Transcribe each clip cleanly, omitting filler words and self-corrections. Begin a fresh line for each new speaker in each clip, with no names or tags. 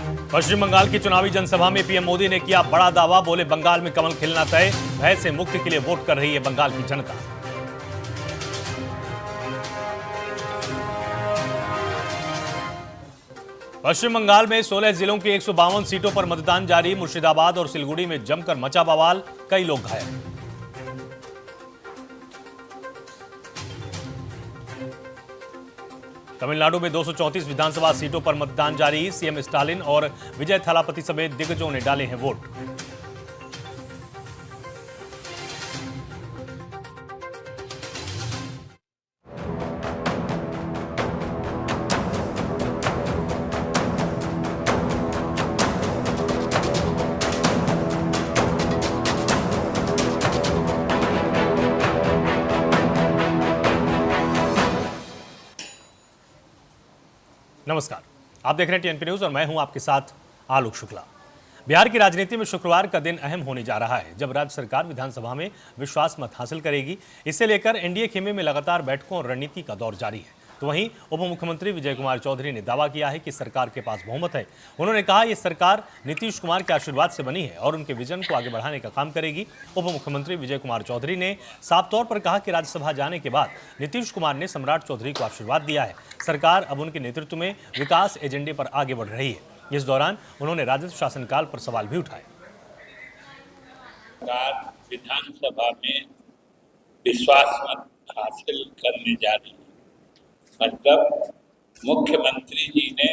पश्चिम बंगाल की चुनावी जनसभा में पीएम मोदी ने किया बड़ा दावा, बोले बंगाल में कमल खिलना तय, भय से मुक्ति के लिए वोट कर रही है बंगाल की जनता। पश्चिम बंगाल में 16 जिलों की 152 सीटों पर मतदान जारी, मुर्शिदाबाद और सिलगुड़ी में जमकर मचा बवाल, कई लोग घायल। तमिलनाडु में 234 विधानसभा सीटों पर मतदान जारी, सीएम स्टालिन और विजय थालापति समेत दिग्गजों ने डाले हैं वोट। नमस्कार, आप देख रहे हैं टीएनपी न्यूज और मैं हूं आपके साथ आलोक शुक्ला। बिहार की राजनीति में शुक्रवार का दिन अहम होने जा रहा है, जब राज्य सरकार विधानसभा में विश्वास मत हासिल करेगी। इससे लेकर एनडीए खेमे में लगातार बैठकों और रणनीति का दौर जारी है। तो वहीं उप मुख्यमंत्री विजय कुमार चौधरी ने दावा किया है कि सरकार के पास बहुमत है। उन्होंने कहा यह सरकार नीतीश कुमार के आशीर्वाद से बनी है और उनके विजन को आगे बढ़ाने का काम करेगी। उप मुख्यमंत्री विजय कुमार चौधरी ने साफ तौर पर कहा कि राज्यसभा जाने के बाद नीतीश कुमार ने सम्राट चौधरी को आशीर्वाद दिया है। सरकार अब उनके नेतृत्व में विकास एजेंडे पर आगे बढ़ रही है। इस दौरान उन्होंने राजद शासनकाल पर सवाल भी उठाए।
विधानसभा में विश्वास मत हासिल करने जा रही है, मतलब मुख्यमंत्री जी ने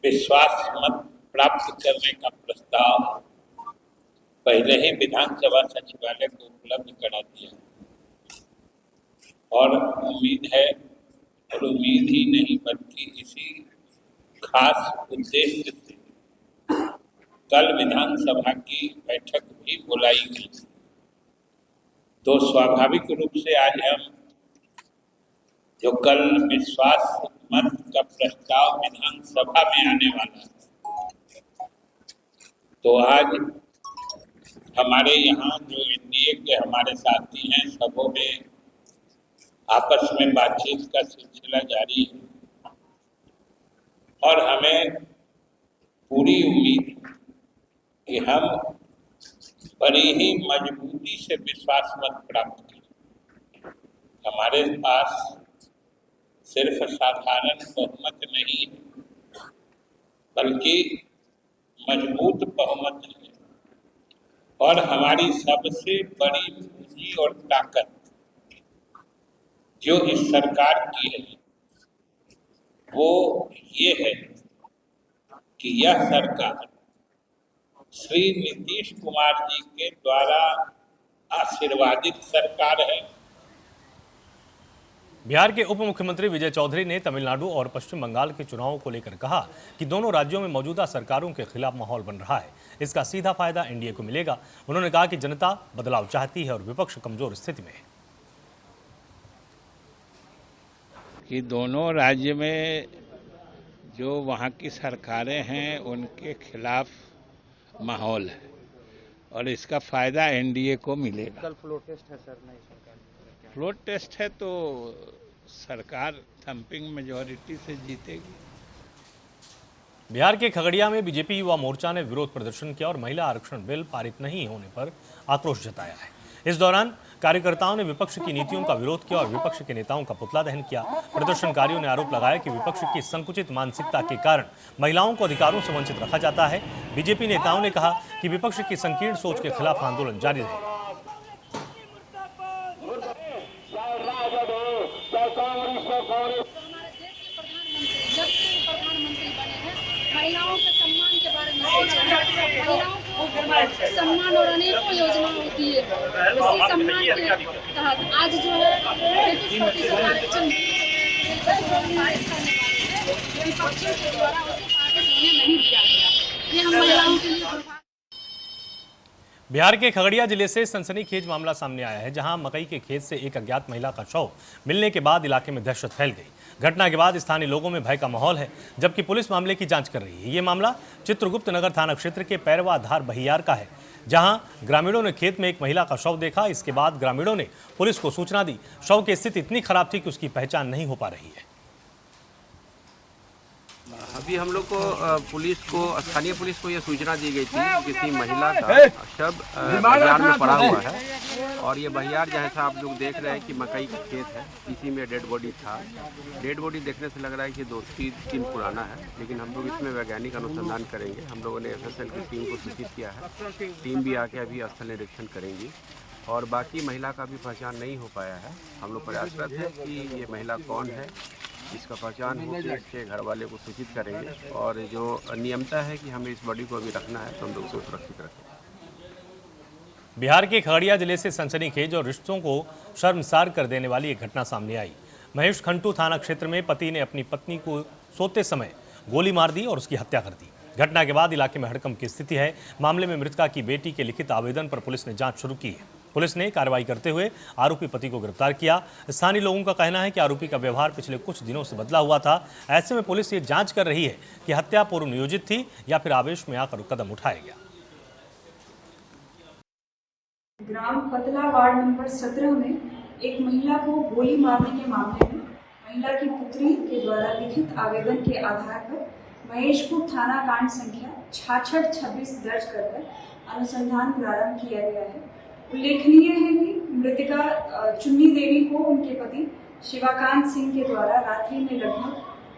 विश्वास मत प्राप्त करने का प्रस्ताव पहले ही विधानसभा सचिवालय को उपलब्ध करा दिया और उम्मीद है, और उम्मीद ही नहीं बल्कि इसी खास उद्देश्य से कल विधानसभा की बैठक भी बुलाई गई। तो स्वाभाविक रूप से आज हम जो कल विश्वास मत का प्रस्ताव विधानसभा में आने वाला है, तो आज हमारे यहाँ जो एनडीए के हमारे साथी हैं, सबों में आपस में बातचीत का सिलसिला जारी है और हमें पूरी उम्मीद है कि हम बड़ी ही मजबूती से विश्वास मत प्राप्त करें। हमारे पास सिर्फ साधारण बहुमत नहीं बल्कि मजबूत बहुमत है और हमारी सबसे बड़ी पूंजी और ताकत जो इस सरकार की है वो ये है कि यह सरकार श्री नीतीश कुमार जी के द्वारा आशीर्वादित सरकार है।
बिहार के उप मुख्यमंत्री विजय चौधरी ने तमिलनाडु और पश्चिम बंगाल के चुनावों को लेकर कहा कि दोनों राज्यों में मौजूदा सरकारों के खिलाफ माहौल बन रहा है। इसका सीधा फायदा एनडीए को मिलेगा। उन्होंने कहा कि जनता बदलाव चाहती है और विपक्ष कमजोर स्थिति में है।
कि दोनों राज्य में जो वहाँ की सरकारें हैं उनके खिलाफ माहौल है और इसका फायदा एनडीए को मिलेगा।
कल फ्लोर टेस्ट है सर, नई सरकार
फ्लोर टेस्ट है तो सरकार थंपिंग मेजॉरिटी से जीतेगी।
बिहार के खगड़िया में बीजेपी युवा मोर्चा ने विरोध प्रदर्शन किया और महिला आरक्षण बिल पारित नहीं होने पर आक्रोश जताया है। इस दौरान कार्यकर्ताओं ने विपक्ष की नीतियों का विरोध किया और विपक्ष के नेताओं का पुतला दहन किया। प्रदर्शनकारियों ने आरोप लगाया कि विपक्ष की संकुचित मानसिकता के कारण महिलाओं को अधिकारों से वंचित रखा जाता है। बीजेपी नेताओं ने कहा कि विपक्ष की संकीर्ण सोच के खिलाफ आंदोलन जारी रहेगा।
महिलाओं के सम्मान के बारे में महिलाओं को सम्मान और अनेकों योजनाओं की इसी सम्मान के तहत आज जो है 33% आरक्षण विपक्षियों के द्वारा उसे पारित होने नहीं दिया गया। ये हम महिलाओं के लिए
बिहार के खगड़िया जिले से सनसनीखेज मामला सामने आया है, जहां मकई के खेत से एक अज्ञात महिला का शव मिलने के बाद इलाके में दहशत फैल गई। घटना के बाद स्थानीय लोगों में भय का माहौल है, जबकि पुलिस मामले की जांच कर रही है। ये मामला चित्रगुप्त नगर थाना क्षेत्र के पैरवा धार बहियार का है, जहां ग्रामीणों ने खेत में एक महिला का शव देखा। इसके बाद ग्रामीणों ने पुलिस को सूचना दी। शव की स्थिति इतनी खराब थी कि उसकी पहचान नहीं हो पा रही है।
अभी हम लोग को पुलिस को स्थानीय पुलिस को ये सूचना दी गई थी किसी महिला का शव बहियार में पड़ा हुआ है और ये बहियार जैसा आप लोग देख रहे हैं कि मकई का खेत है, इसी में डेड बॉडी था। डेड बॉडी देखने से लग रहा है कि 2-3 दिन पुराना है, लेकिन हम लोग इसमें वैज्ञानिक अनुसंधान करेंगे। हम लोगों ने FSL की टीम को सूचित किया है, टीम भी आके अभी स्थल निरीक्षण करेंगी और बाकी महिला का भी पहचान नहीं हो पाया है। हम लोग प्रयासरत है कि ये महिला कौन है, इसका पहचान होकर इसके घर वाले को सूचित करेंगे और जो नियमता है कि हमें इस बॉडी को अभी रखना है तो हम लोग उसे सुरक्षित रखें।
बिहार के खगड़िया जिले से सनसनीखेज और रिश्तों को शर्मसार कर देने वाली एक घटना सामने आई। महेश खंटू थाना क्षेत्र में पति ने अपनी पत्नी को सोते समय गोली मार दी और उसकी हत्या कर दी। घटना के बाद इलाके में हड़कंप की स्थिति है। मामले में मृतका की बेटी के लिखित आवेदन पर पुलिस ने जांच शुरू की है। पुलिस ने कार्रवाई करते हुए आरोपी पति को गिरफ्तार किया। स्थानीय लोगों का कहना है कि आरोपी का व्यवहार पिछले कुछ दिनों से बदला हुआ था। ऐसे में पुलिस ये जांच कर रही है कि हत्या पूर्व नियोजित थी या फिर आवेश में आकर कदम उठाया गया।
ग्राम पतला वार्ड नंबर 17 में एक महिला को गोली मारने के मामले में महिला की पुत्री के द्वारा लिखित आवेदन के आधार पर महेशपुर थाना कांड संख्या 6626 दर्ज कर अनुसंधान प्रारंभ किया गया है। उल्लेखनीय है कि मृतका चुन्नी देवी को उनके पति शिवाकांत सिंह के द्वारा रात्रि में लगभग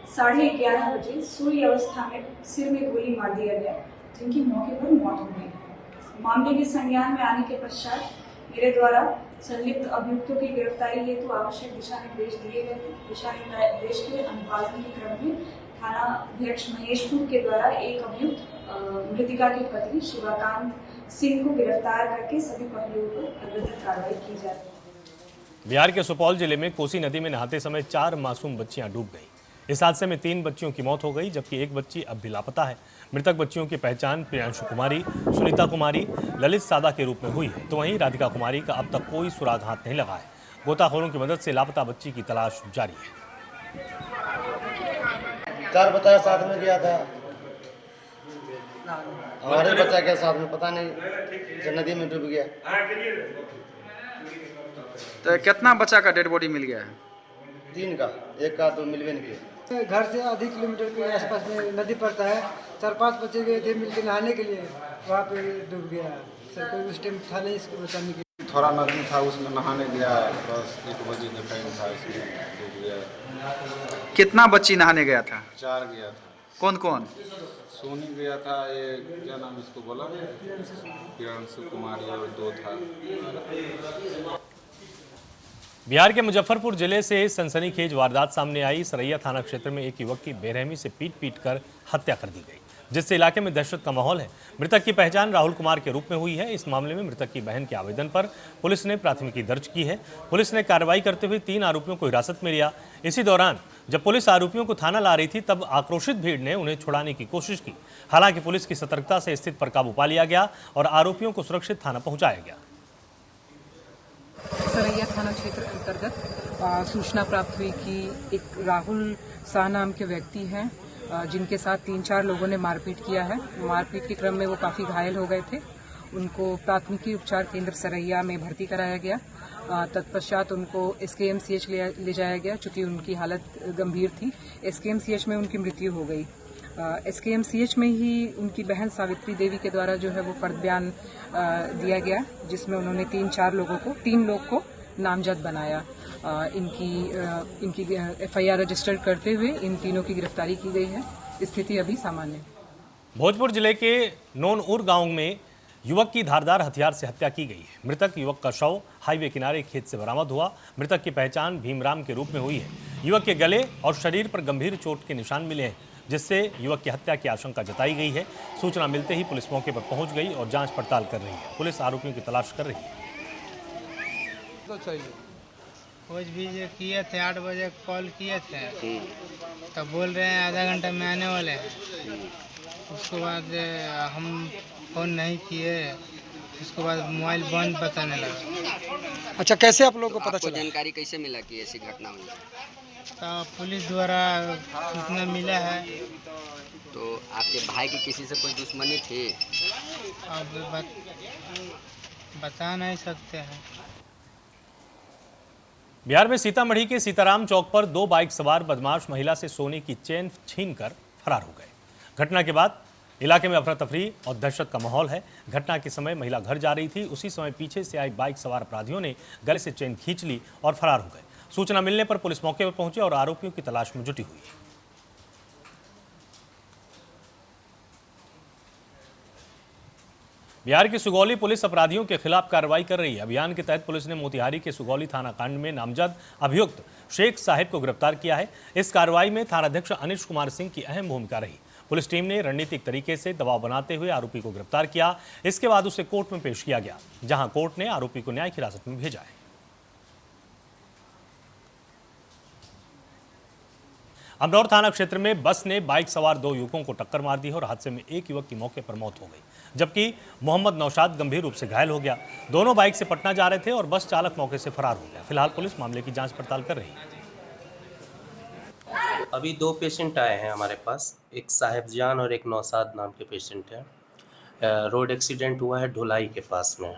11:30 बजे सोई अवस्था में सिर में गोली मार दिया गया, जिनकी मौके पर मौत हो गई। मामले के संज्ञान में आने के पश्चात मेरे द्वारा संलिप्त अभियुक्तों की गिरफ्तारी हेतु आवश्यक दिशा निर्देश दिए गए थे। दिशा निर्देश के अनुपालन के क्रम में थाना अध्यक्ष महेशपुर के द्वारा एक अभियुक्त मृतिका के पति शिवाकांत सिंह को गिरफ्तार करके सभी पहलुओं पर अग्रिम कार्रवाई की जा रही है।
बिहार के सुपौल जिले में कोसी नदी में नहाते समय 4 मासूम बच्चियां डूब गईं। इस हादसे में 3 बच्चियों की मौत हो गई, जबकि एक बच्ची अब भी लापता है। मृतक बच्चियों की पहचान प्रियांशु कुमारी, सुनीता कुमारी, ललित सादा के रूप में हुई है, तो वहीं राधिका कुमारी का अब तक कोई सुराग हाथ नहीं लगा है। गोताखोरों की मदद से लापता बच्ची की तलाश जारी है।
4 बच्चा साथ में गया था, हमारे बच्चा के साथ में पता नहीं जो नदी में डूब गया।
तो कितना बच्चा का डेड बॉडी मिल गया है?
3 का, 1 का तो मिलवे नहीं किया।
घर से आधे किलोमीटर के आसपास में नदी पड़ता है। 4-5 बच्चे गए थे मिलकर नहाने के लिए, वहाँ पे डूब गया। सर कोई उस टाइम था नहीं इसको बचाने के लिए।
थोड़ा नदी था, उसमें नहाने गया, बस 1 बजे का टाइम था, इसमें डूब गया।
कितना बच्ची नहाने गया था?
4 गया था।
कौन कौन?
सोनी गया था, ये क्या नाम इसको बोला, प्रियांशु कुमारी, और 2 था।
बिहार के मुजफ्फरपुर जिले से सनसनीखेज वारदात सामने आई। सरैया थाना क्षेत्र में एक युवक की बेरहमी से पीट कर हत्या कर दी गई, जिससे इलाके में दहशत का माहौल है। मृतक की पहचान राहुल कुमार के रूप में हुई है। इस मामले में मृतक की बहन के आवेदन पर पुलिस ने प्राथमिकी दर्ज की है। पुलिस ने कार्रवाई करते हुए 3 आरोपियों को हिरासत में लिया। इसी दौरान जब पुलिस आरोपियों को थाना ला रही थी, तब आक्रोशित भीड़ ने उन्हें छुड़ाने की कोशिश की। हालांकि पुलिस की सतर्कता से स्थिति पर काबू पा लिया गया और आरोपियों को सुरक्षित थाना पहुंचाया गया।
सरैया थाना क्षेत्र अंतर्गत सूचना प्राप्त हुई कि एक राहुल शाह नाम के व्यक्ति हैं, जिनके साथ 3-4 लोगों ने मारपीट किया है। मारपीट के क्रम में वो काफ़ी घायल हो गए थे। उनको प्राथमिकी उपचार केंद्र सरैया में भर्ती कराया गया। तत्पश्चात उनको SKMCH ले जाया गया। चूँकि उनकी हालत गंभीर थी, SKMCH में उनकी मृत्यु हो गई। SKMCH में ही उनकी बहन सावित्री देवी के द्वारा जो है वो फर्द बयान दिया गया, जिसमें उन्होंने 3 लोग को नामजद बनाया। इनकी FIR रजिस्टर्ड करते हुए इन तीनों की गिरफ्तारी की गई है। स्थिति अभी सामान्य है।
भोजपुर जिले के नोनउर गांव में युवक की धारदार हथियार से हत्या की गई है। मृतक युवक का शव हाईवे किनारे खेत से बरामद हुआ। मृतक की पहचान भीमराम के रूप में हुई है। युवक के गले और शरीर पर गंभीर चोट के निशान मिले हैं, जिससे युवक की हत्या की आशंका जताई गई है। सूचना मिलते ही पुलिस मौके पर पहुंच गई और जांच पड़ताल कर रही है। पुलिस आरोपियों की तलाश कर रही है।
खोज भी जो किए थे, 8 बजे कॉल किए थे, तब बोल रहे हैं आधा घंटा में आने वाले हैं। उसके बाद हम फ़ोन नहीं किए, उसके बाद मोबाइल बंद बताने लगा।
अच्छा, कैसे आप लोगों को पता चला?
जानकारी कैसे मिला कि ऐसी घटना हुई?
तो पुलिस द्वारा सूचना मिला है।
तो आपके भाई की किसी से कोई दुश्मनी थी?
अब बता नहीं सकते हैं।
बिहार में सीतामढ़ी के सीताराम चौक पर 2 बाइक सवार बदमाश महिला से सोने की चेन छीनकर फरार हो गए। घटना के बाद इलाके में अफरा तफरी और दहशत का माहौल है। घटना के समय महिला घर जा रही थी। उसी समय पीछे से आई बाइक सवार अपराधियों ने गले से चेन खींच ली और फरार हो गए। सूचना मिलने पर पुलिस मौके पर पहुंची और आरोपियों की तलाश में जुटी हुई है। बिहार की सुगौली पुलिस अपराधियों के खिलाफ कार्रवाई कर रही है। अभियान के तहत पुलिस ने मोतिहारी के सुगौली थाना कांड में नामजद अभियुक्त शेख साहिब को गिरफ्तार किया है। इस कार्रवाई में थानाध्यक्ष अनिश कुमार सिंह की अहम भूमिका रही। पुलिस टीम ने रणनीतिक तरीके से दबाव बनाते हुए आरोपी को गिरफ्तार किया। इसके बाद उसे कोर्ट में पेश किया गया, जहां कोर्ट ने आरोपी को न्यायिक हिरासत में भेजा है। अमरौर थाना क्षेत्र में बस ने बाइक सवार 2 युवकों को टक्कर मार दी और हादसे में एक युवक की मौके पर मौत हो गई, जबकि मोहम्मद नौशाद गंभीर रूप से घायल हो गया। दोनों बाइक से पटना जा रहे थे और बस चालक मौके से फरार हो गया। फिलहाल पुलिस मामले की जांच पड़ताल कर रही है।
अभी 2 पेशेंट आए हैं हमारे पास, एक साहिबजान और एक नौशाद नाम के पेशेंट हैं। रोड एक्सीडेंट हुआ है ढोलाई के पास में।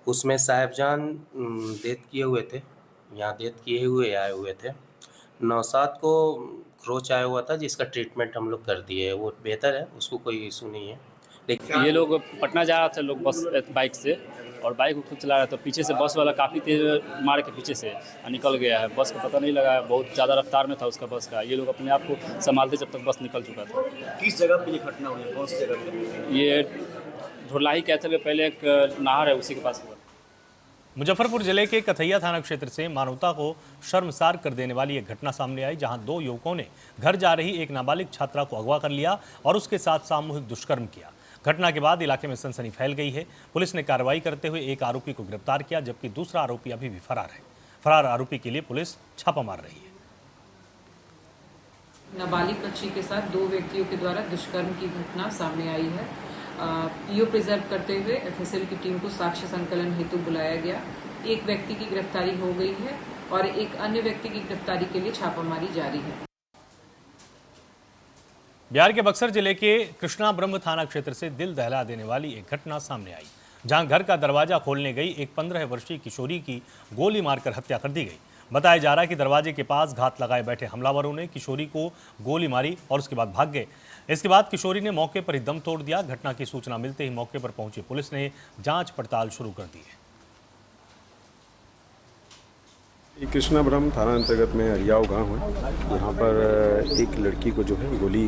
उसमें साहिबजान डेथ किए हुए थे, यहाँ डेथ किए हुए आए हुए थे। नौशाद को खरोच आया हुआ था, जिसका ट्रीटमेंट हम लोग कर दिए, वो बेहतर है, उसको कोई इशू नहीं है।
लेकिन ये लोग पटना जा रहे थे लोग बस बाइक से, और बाइक को खुद चला रहा था। पीछे से बस वाला काफ़ी तेज मार के पीछे से निकल गया है। बस को पता नहीं लगा, बहुत ज़्यादा रफ्तार में था उसका बस का। ये लोग अपने आप को संभालते जब तक बस निकल चुका था।
किस जगह पे ये घटना हुई, कौन सी जगह पे?
ये ढोलाई कहते हुए पहले एक नहर है, उसी के पास हुआ।
मुजफ्फरपुर जिले के कथैया थाना क्षेत्र से मानवता को शर्मसार कर देने वाली एक घटना सामने आई, जहां 2 युवकों ने घर जा रही एक नाबालिग छात्रा को अगवा कर लिया और उसके साथ सामूहिक दुष्कर्म किया। घटना के बाद इलाके में सनसनी फैल गई है। पुलिस ने कार्रवाई करते हुए एक आरोपी को गिरफ्तार किया, जबकि दूसरा आरोपी अभी भी फरार है। फरार आरोपी के लिए पुलिस छापा मार रही है।
नाबालिग बच्ची के साथ 2 व्यक्तियों के द्वारा दुष्कर्म की घटना सामने आई है। पीओ प्रिजर्व करते हुए एफएसएल की टीम को साक्ष्य संकलन हेतु बुलाया गया। एक व्यक्ति की गिरफ्तारी हो गई है और एक अन्य व्यक्ति की गिरफ्तारी के लिए छापामारी जारी है।
बिहार के बक्सर जिले के कृष्णा ब्रह्म थाना क्षेत्र से दिल दहला देने वाली एक घटना सामने आई, जहां घर का दरवाजा खोलने गई एक 15 वर्षीय किशोरी की गोली मारकर हत्या कर दी गई। बताया जा रहा है कि दरवाजे के पास घात लगाए बैठे हमलावरों ने किशोरी को गोली मारी और उसके बाद भाग गए। इसके बाद किशोरी ने मौके पर ही दम तोड़ दिया। घटना की सूचना मिलते ही मौके पर पहुंची पुलिस ने जांच पड़ताल शुरू कर दी है।
कृष्णा ब्रह्म थाना अंतर्गत में अरियाव गांव है। यहाँ पर एक लड़की को जो है गोली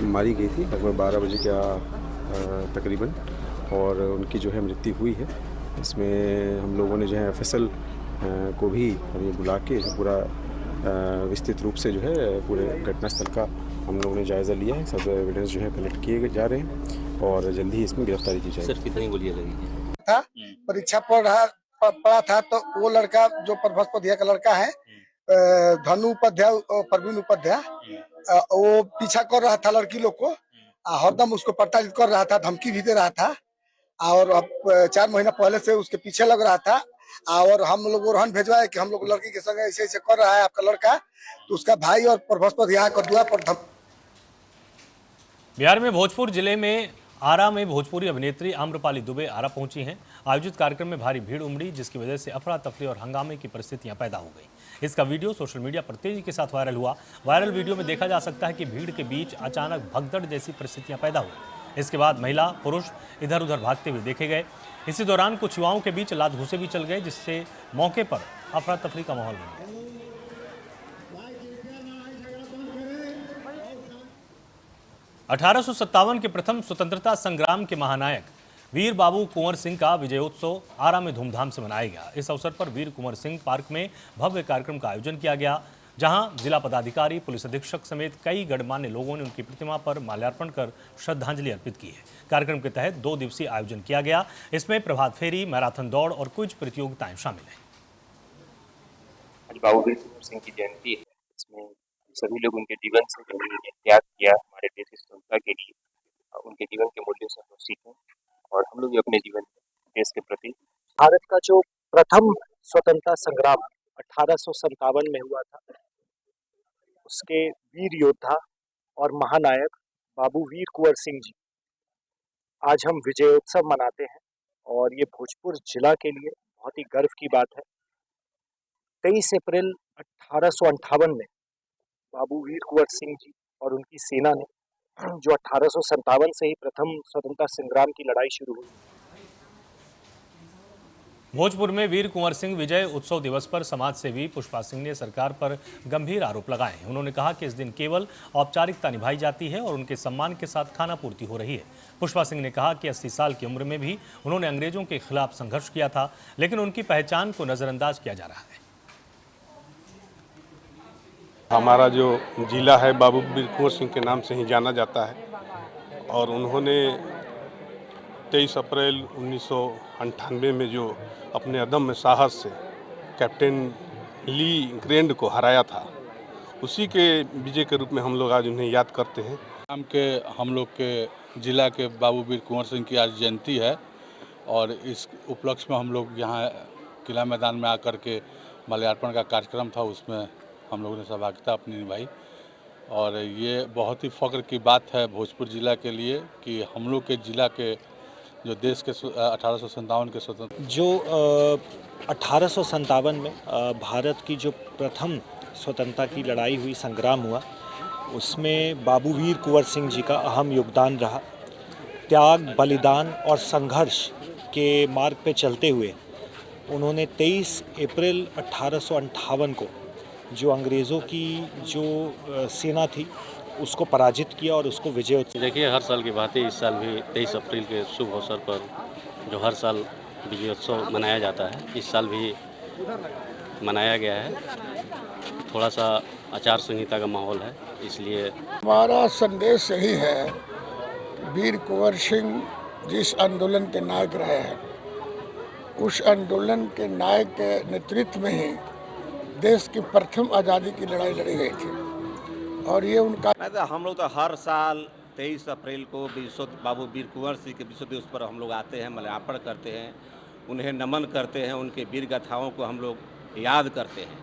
मारी गई थी लगभग 12 बजे का तकरीबन, और उनकी जो है मृत्यु हुई है। इसमें हम लोगों ने जो है एफएसएल को भी हमें बुला के पूरा विस्तृत रूप से जो है पूरे घटनास्थल का हम लोगों ने जायज़ा लिया है। सब एविडेंस जो है कलेक्ट किए जा रहे हैं और जल्दी ही इसमें गिरफ्तारी की जाएगी।
सर कितनी गोलियां लगी
था? परीक्षा पढ़ा था तो वो लड़का जो प्रभास्पधिया का लड़का है, धनु उपाध्याय, प्रवीण उपाध्याय, वो पीछा कर रहा था लड़की लोग को, हरदम उसको प्रताड़ित कर रहा था, धमकी भी दे रहा था, और अब 4 महीना पहले से उसके पीछे लग रहा था। और हम लोग रोहन भेजवाए कि हम लोग लड़की के संग ऐसे ऐसे कर रहा है आपका लड़का, तो उसका भाई और प्रभास्पति यहाँ कर दुआ पर
बिहार में भोजपुर जिले में आरा में भोजपुरी अभिनेत्री आम्रपाली दुबे आरा पहुंची हैं। आयोजित कार्यक्रम में भारी भीड़ उमड़ी, जिसकी वजह से अफरा तफरी और हंगामे की परिस्थितियां पैदा हो गई। इसका वीडियो सोशल मीडिया पर तेजी के साथ वायरल हुआ। वायरल वीडियो में देखा जा सकता है कि भीड़ के बीच अचानक भगदड़ जैसी परिस्थितियां पैदा हुई। इसके बाद महिला पुरुष इधर उधर भागते हुए देखे गए। इसी दौरान कुछ युवाओं के बीच लात घुसे भी चल गए, जिससे मौके पर अफरा तफरी का माहौल बन गया। 1857 के प्रथम स्वतंत्रता संग्राम के महानायक वीर बाबू कुंवर सिंह का विजयोत्सव आरा में धूमधाम से मनाया गया। इस अवसर पर वीर कुंवर सिंह पार्क में भव्य कार्यक्रम का आयोजन किया गया, जहां जिला पदाधिकारी, पुलिस अधीक्षक समेत कई गणमान्य लोगों ने उनकी प्रतिमा पर माल्यार्पण कर श्रद्धांजलि अर्पित की है। कार्यक्रम के तहत 2 दिवसीय आयोजन किया गया। इसमें प्रभात फेरी, मैराथन दौड़ और क्विज प्रतियोगिताएं शामिल हैं।
आज बाबू वीर कुंवर सिंह की जयंती है। इसमें सभी लोग उनके जीवन से जो उन्होंने त्याग किया हमारे देश की स्वतंत्रता के लिए, उनके जीवन के मूल्यों से हम लोग सीखें और हम लोग भी अपने जीवन में देश के प्रति।
भारत का जो प्रथम स्वतंत्रता संग्राम 1857 में हुआ था, उसके वीर योद्धा और महानायक बाबू वीर कुंवर सिंह जी, आज हम विजयोत्सव मनाते हैं और ये भोजपुर जिला के लिए बहुत ही गर्व की बात है। 23 अप्रैल 1858 में बाबू वीर कुंवर सिंह जी और उनकी सेना ने, जो 1857 से ही प्रथम स्वतंत्रता संग्राम की लड़ाई शुरू हुई।
भोजपुर में वीर कुंवर सिंह विजय उत्सव दिवस पर समाज सेवी पुष्पा सिंह ने सरकार पर गंभीर आरोप लगाए हैं। उन्होंने कहा कि इस दिन केवल औपचारिकता निभाई जाती है और उनके सम्मान के साथ खाना पूर्ति हो रही है। पुष्पा सिंह ने कहा कि 80 साल की उम्र में भी उन्होंने अंग्रेजों के खिलाफ संघर्ष किया था, लेकिन उनकी पहचान को नजरअंदाज किया जा रहा है।
हमारा जो जिला है बाबू वीर कुंवर सिंह के नाम से ही जाना जाता है और उन्होंने 23 अप्रैल 1998 में जो अपने अदम्य साहस से कैप्टन ली ग्रैंड को हराया था, उसी के विजय के रूप में हम लोग आज उन्हें याद करते हैं।
नाम के हम लोग के जिला के बाबू वीर कुंवर सिंह की आज जयंती है और इस उपलक्ष्य में हम लोग यहाँ किला मैदान में आकर के माल्यार्पण का कार्यक्रम था, उसमें हम लोगों ने सहभागिता अपनी निभाई और ये बहुत ही फख्र की बात है भोजपुर जिला के लिए कि हम लोग के जिला के जो देश के 1857 के स्वतंत्र
जो 1857 में भारत की जो प्रथम स्वतंत्रता की लड़ाई हुई, संग्राम हुआ, उसमें बाबू वीर कुंवर सिंह जी का अहम योगदान रहा। त्याग, बलिदान और संघर्ष के मार्ग पे चलते हुए उन्होंने 23 अप्रैल 1858 को जो अंग्रेज़ों की जो सेना थी उसको पराजित किया और उसको विजय।
देखिए, हर साल की बात है, इस साल भी 23 अप्रैल के शुभ अवसर पर जो हर साल विजयोत्सव मनाया जाता है, इस साल भी मनाया गया है। थोड़ा सा आचार संहिता का माहौल है, इसलिए
हमारा संदेश यही है कि वीर कुंवर सिंह जिस आंदोलन के नायक रहे हैं, उस आंदोलन के नायक के नेतृत्व में ही देश की प्रथम आज़ादी की लड़ाई लड़ी गई थी और ये उनका।
हम लोग तो हर साल 23 अप्रैल को बाबू वीर कुंवर सिंह के विश्व दिवस पर हम लोग आते हैं, माल्यार्पण करते हैं, उन्हें नमन करते हैं, उनके वीर गाथाओं को हम लोग याद करते हैं।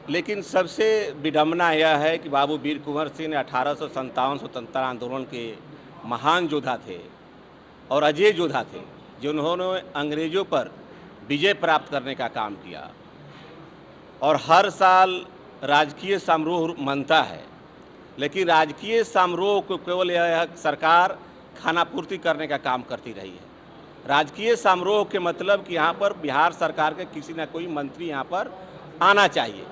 लेकिन सबसे विडम्बना यह है कि बाबू वीर कुंवर सिंह ने 1857 स्वतंत्रता आंदोलन के महान योद्धा थे और अजय योद्धा थे, जिन्होंने अंग्रेजों पर विजय प्राप्त करने का काम किया और हर साल राजकीय समारोह मनता है, लेकिन राजकीय समारोह को केवल यह सरकार खानापूर्ति करने का काम करती रही है। राजकीय समारोह के मतलब कि यहाँ पर बिहार सरकार के किसी न कोई मंत्री यहाँ पर आना चाहिए।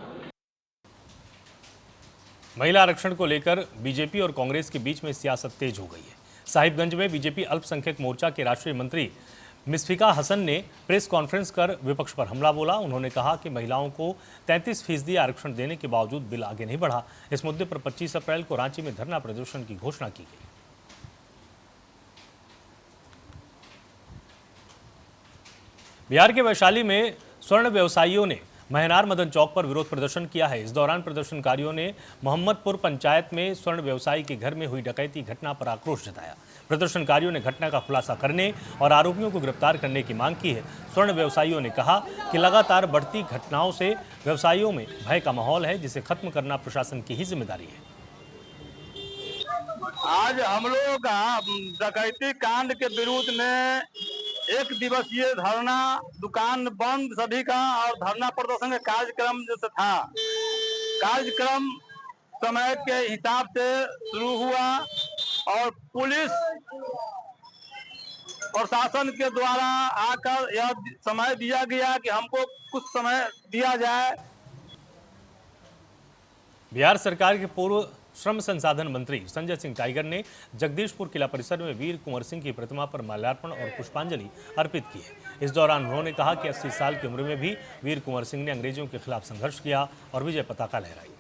महिला आरक्षण को लेकर बीजेपी और कांग्रेस के बीच में सियासत तेज हो गई है। साहिबगंज में बीजेपी अल्पसंख्यक मोर्चा के राष्ट्रीय मंत्री मिसफिका हसन ने प्रेस कॉन्फ्रेंस कर विपक्ष पर हमला बोला। उन्होंने कहा कि महिलाओं को 33% आरक्षण देने के बावजूद बिल आगे नहीं बढ़ा। इस मुद्दे पर 25 अप्रैल को रांची में धरना प्रदर्शन की घोषणा की गई। बिहार के वैशाली में स्वर्ण व्यवसायियों ने महनार मदन चौक पर विरोध प्रदर्शन किया है। इस दौरान प्रदर्शनकारियों ने मोहम्मदपुर पंचायत में स्वर्ण व्यवसायी के घर में हुई डकैती घटना पर आक्रोश जताया। प्रदर्शनकारियों ने घटना का खुलासा करने और आरोपियों को गिरफ्तार करने की मांग की है। स्वर्ण व्यवसायियों ने कहा कि लगातार बढ़ती घटनाओं से व्यवसायियों में भय का माहौल है, जिसे खत्म करना प्रशासन की ही जिम्मेदारी है।
आज हम लोग का डकैती कांड के विरुद्ध में 1 दिवसीय धरना, दुकान बंद सभी का और धरना प्रदर्शन का कार्यक्रम जो था, कार्यक्रम समय के हिसाब से शुरू हुआ और पुलिस प्रशासन के द्वारा आकर यह समय दिया गया कि हमको कुछ समय दिया जाए।
बिहार सरकार के पूर्व श्रम संसाधन मंत्री संजय सिंह टाइगर ने जगदीशपुर किला परिसर में वीर कुंवर सिंह की प्रतिमा पर माल्यार्पण और पुष्पांजलि अर्पित की है। इस दौरान उन्होंने कहा कि 80 साल की उम्र में भी वीर कुंवर सिंह ने अंग्रेजों के खिलाफ संघर्ष किया और विजय पताका लहराई।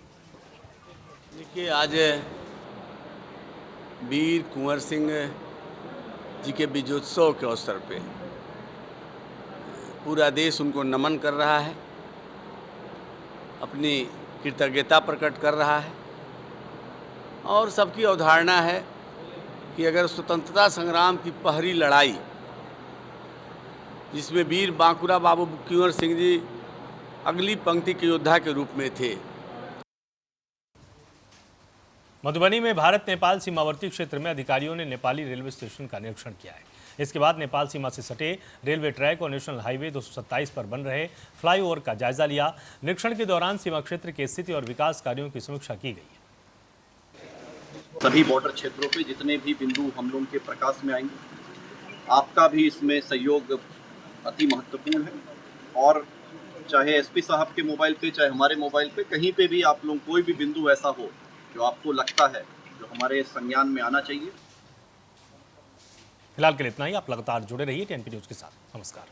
देखिए, आज वीर कुंवर सिंह जी के विजयोत्सव के अवसर पे पूरा देश उनको नमन कर रहा है, अपनी कृतज्ञता प्रकट कर रहा है और सबकी अवधारणा है कि अगर स्वतंत्रता संग्राम की पहली लड़ाई, जिसमें वीर बांकुरा बाबू कुंवर सिंह जी अगली पंक्ति के योद्धा के रूप में थे।
मधुबनी में भारत नेपाल सीमावर्ती क्षेत्र में अधिकारियों ने नेपाली रेलवे स्टेशन का निरीक्षण किया है। इसके बाद नेपाल सीमा से सटे रेलवे ट्रैक और नेशनल हाईवे 227 पर बन रहे फ्लाईओवर का जायजा लिया। निरीक्षण के दौरान सीमा क्षेत्र की स्थिति और विकास कार्यों की समीक्षा की गई है।
सभी बॉर्डर क्षेत्रों पे जितने भी बिंदु हम लोगों के प्रकाश में आएंगे, आपका भी इसमें सहयोग अति महत्वपूर्ण है। और चाहे एसपी साहब के मोबाइल पे, चाहे हमारे मोबाइल पे, कहीं पे भी आप लोग कोई भी बिंदु ऐसा हो जो आपको लगता है जो हमारे संज्ञान में आना चाहिए।
फिलहाल के लिए इतना ही। आप लगातार जुड़े रहिए टीएनपी न्यूज़ के साथ। नमस्कार।